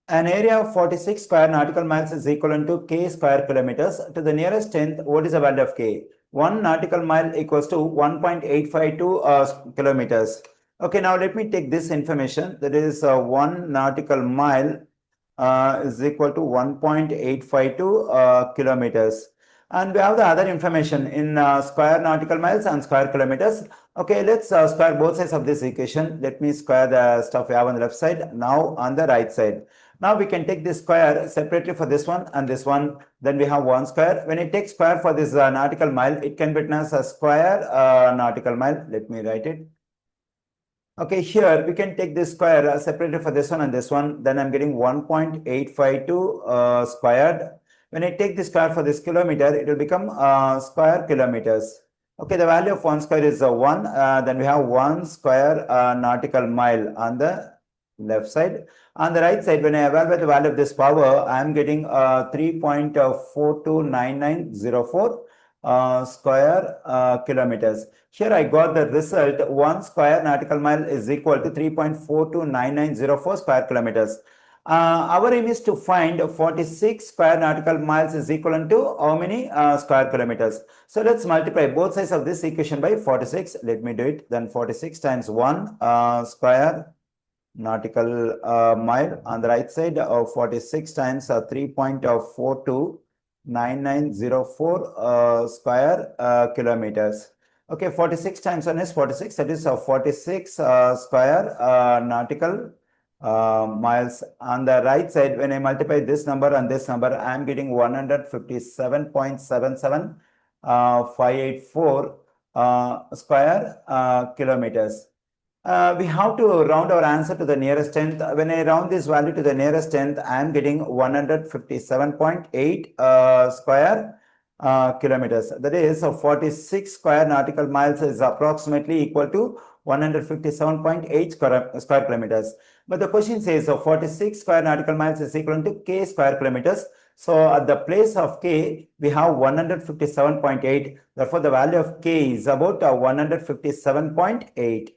An area of 46 square nautical miles is equivalent to k square kilometers. To the nearest tenth, what is the value of k? 1 nautical mile equals to 1.852 kilometers. Okay, now let me take this information. That is 1 nautical mile is equal to 1.852 kilometers. And we have the other information in square nautical miles and square kilometers. Okay, let's square both sides of this equation. Let me square the stuff we have on the left side, now on the right side. Now we can take this square separately for this one and this one. Then we have one square. When I take square for this nautical mile, it can be written as a square nautical mile. Let me write it. Okay, here we can take this square separately for this one and this one. Then I'm getting 1.852 squared. When I take the square for this kilometer, it will become square kilometers. Okay, the value of 1 square is 1. Then we have 1 square nautical mile on the left side. On the right side, when I evaluate the value of this power, I am getting 3.429904 square kilometers. Here I got the result 1 square nautical mile is equal to 3.429904 square kilometers. Our aim is to find 46 square nautical miles is equivalent to how many square kilometers. So let's multiply both sides of this equation by 46. Let me do it. Then 46 times 1 square nautical mile. On the right side, 46 times 3.429904 square kilometers. Okay, 46 times 1 is 46. That is 46 square nautical miles. On the right side, when I multiply this number and this number, I am getting 157.77584 square kilometers. We have to round our answer to the nearest tenth. When I round this value to the nearest tenth, I am getting 157.8 square kilometers. That is 46 square nautical miles is approximately equal to 157.8 square kilometers. But the question says 46 square nautical miles is equal to k square kilometers. So at the place of k, we have 157.8. Therefore, the value of k is about 157.8.